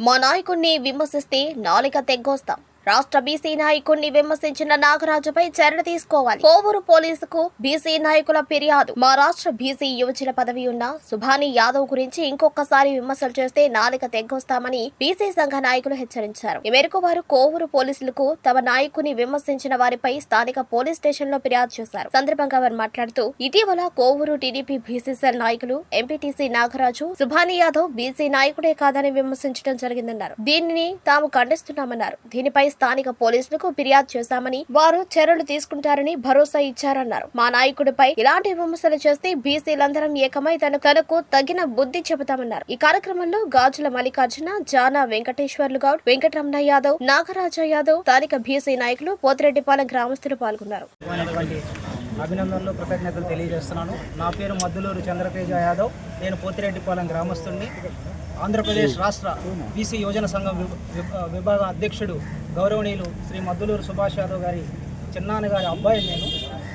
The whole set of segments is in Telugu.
మా నాయకుడిని విమర్శిస్తే నాలిక తెగ్గొస్తాం. రాష్ట్ర బీసీ నాయకుడిని విమర్శించిన నాగరాజుపై చర్య తీసుకోవాలి. కోవూరు పోలీసుకు బీసీ నాయకుల ఫిర్యాదు. మా రాష్ట్ర బీసీ యువజన పదవి ఉన్న సుభాని యాదవ్ గురించి ఇంకొకసారి విమర్శలు చేస్తే నాలిక తెగ్గొస్తామని బీసీ సంఘ నాయకులు హెచ్చరించారు. ఈ మేరకు వారు కోవూరు పోలీసులకు తమ నాయకుని విమర్శించిన వారిపై స్థానిక పోలీస్ స్టేషన్ లో ఫిర్యాదు చేశారు. సందర్భంగా వారు మాట్లాడుతూ, ఇటీవల కోవూరు టీడీపీ బీసీసీఎల్ నాయకులు ఎంపీటీసీ నాగరాజు సుభాని యాదవ్ బీసీ నాయకుడే కాదని విమర్శించడం జరిగిందన్నారు. దీనిని తాము ఖండిస్తున్నామన్నారు. దీనిపై స్థానిక పోలీసులకు ఫిర్యాదు చేశామని, వారు చర్యలు తీసుకుంటారని భరోసా ఇచ్చారన్నారు. మా నాయకుడిపై ఇలాంటి విమర్శలు చేస్తే బీసీలందరం ఏకమై తనకు తగిన బుద్ధి చెబుతామన్నారు. ఈ కార్యక్రమంలో గాజుల మల్లికార్జున, జానా వెంకటేశ్వర్లు గౌడ్, వెంకటరమణ యాదవ్, నాగరాజ యాదవ్, స్థానిక బీసీ నాయకులు, పోతిరెడ్డిపాలెం గ్రామస్తులు పాల్గొన్నారు. అభినందనలు, కృతజ్ఞతలు తెలియజేస్తున్నాను. నా పేరు మద్దులూరు చంద్రతేజ యాదవ్. నేను పోతిరెడ్డిపాలెం గ్రామస్తుడిని. ఆంధ్రప్రదేశ్ రాష్ట్ర బీసీ యువజన సంఘం విభాగ అధ్యక్షుడు గౌరవనీయులు శ్రీ మద్దులూరు సుభాష్ యాదవ్ గారి చిన్నాన్న గారి అబ్బాయి నేను.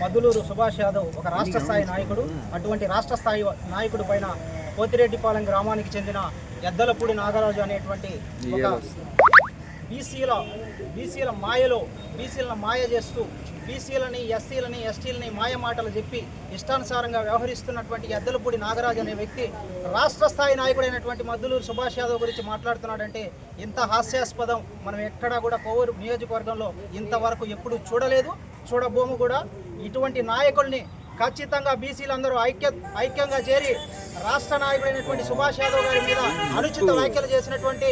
మద్దులూరు సుభాష్ యాదవ్ ఒక రాష్ట్ర స్థాయి నాయకుడు. అటువంటి రాష్ట్ర స్థాయి నాయకుడి పైన పోతిరెడ్డిపాలెం గ్రామానికి చెందిన ఎద్దలపూడి నాగరాజు అనేటువంటి ఒక బీసీల మాయలో బీసీలను మాయ చేస్తూ బీసీలని, ఎస్సీలని, ఎస్టీలని మాయ మాటలు చెప్పి ఇష్టానుసారంగా వ్యవహరిస్తున్నటువంటి ఎద్దలపూడి నాగరాజు అనే వ్యక్తి రాష్ట్ర స్థాయి నాయకుడైనటువంటి మద్దులూరు సుభాష్ యాదవ్ గురించి మాట్లాడుతున్నాడంటే ఇంత హాస్యాస్పదం మనం ఎక్కడా కూడా కోవూరు నియోజకవర్గంలో ఇంతవరకు ఎప్పుడు చూడలేదు, చూడబోము కూడా. ఇటువంటి నాయకుల్ని ఖచ్చితంగా బీసీలందరూ ఐక్యంగా చేరి రాష్ట్ర నాయకుడైనటువంటి సుభాష్ యాదవ్ గారి మీద అనుచిత వ్యాఖ్యలు చేసినటువంటి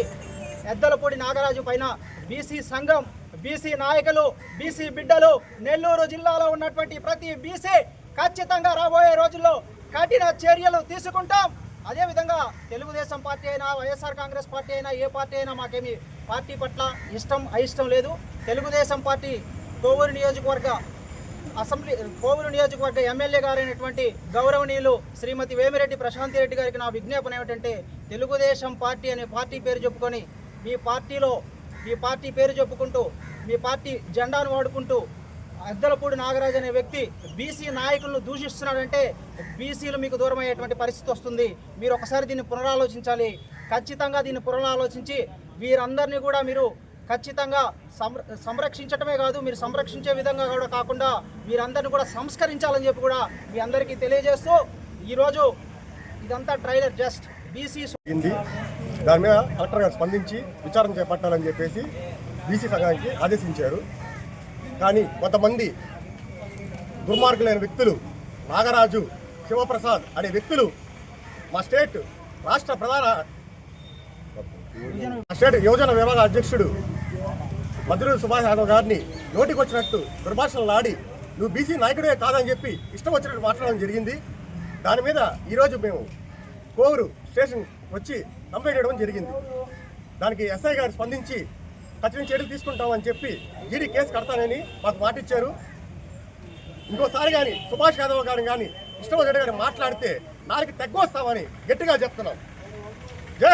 ఎద్దలపూడి నాగరాజు పైన బీసీ సంఘం, బీసీ నాయకులు, బీసీ బిడ్డలు, నెల్లూరు జిల్లాలో ఉన్నటువంటి ప్రతి బీసీ ఖచ్చితంగా రాబోయే రోజుల్లో కఠిన చర్యలు తీసుకుంటాం. అదేవిధంగా తెలుగుదేశం పార్టీ అయినా, వైఎస్ఆర్ కాంగ్రెస్ పార్టీ అయినా, ఏ పార్టీ అయినా మాకేమి పార్టీ పట్ల అయిష్టం లేదు. తెలుగుదేశం పార్టీ కోవూరు నియోజకవర్గ ఎమ్మెల్యే గారైనటువంటి గౌరవనీయులు శ్రీమతి వేమిరెడ్డి ప్రశాంతి రెడ్డి గారికి నా విజ్ఞాపన ఏమిటంటే, తెలుగుదేశం పార్టీ అనే పార్టీ పేరు చెప్పుకొని మీ పార్టీ పేరు చెప్పుకుంటూ మీ పార్టీ జెండాను వాడుకుంటూ ఎద్దలపూడి నాగరాజు అనే వ్యక్తి బీసీ నాయకులను దూషిస్తున్నాడంటే బీసీలు మీకు దూరం అయ్యేటువంటి పరిస్థితి వస్తుంది. మీరు ఒకసారి దీన్ని పునరాలోచించాలి. ఖచ్చితంగా దీన్ని పునరాలోచించి వీరందరినీ కూడా మీరు ఖచ్చితంగా సంరక్షించటమే కాదు, మీరు సంరక్షించే విధంగా కూడా కాకుండా వీరందరినీ కూడా సంస్కరించాలని చెప్పి కూడా మీ అందరికీ తెలియజేస్తూ, ఈరోజు ఇదంతా ట్రైలర్ జస్ట్ బీసీ దాని మీద కలెక్టర్ గారు స్పందించి విచారణ చేపట్టాలని చెప్పేసి బీసీ సంఘానికి ఆదేశించారు. కానీ కొంతమంది దుర్మార్గులైన వ్యక్తులు, నాగరాజు, శివప్రసాద్ అనే వ్యక్తులు మా స్టేట్ యువజన విభాగ అధ్యక్షుడు మద్దులూరు సుభాష్ యాదవ్ గారిని నోటికి వచ్చినట్టు దుర్భాషలు ఆడి నువ్వు బీసీ నాయకుడే కాదని చెప్పి ఇష్టం వచ్చినట్టు మాట్లాడడం జరిగింది. దాని మీద ఈరోజు మేము కోవూరు స్టేషన్ వచ్చి కంప్లైంట్ చేయడం జరిగింది. దానికి ఎస్ఐ గారు స్పందించి కఠిన చర్యలు తీసుకుంటామని చెప్పి జీడీ కేసు కడతానని మాకు మాటిచ్చారు. ఇంకోసారి కానీ సుభాష్ యాదవ్ గారిని కానీ ఇష్టం వచ్చినట్టు మాట్లాడితే నాలుగు తెగ్గొస్తామని గట్టిగా చెప్తున్నాం.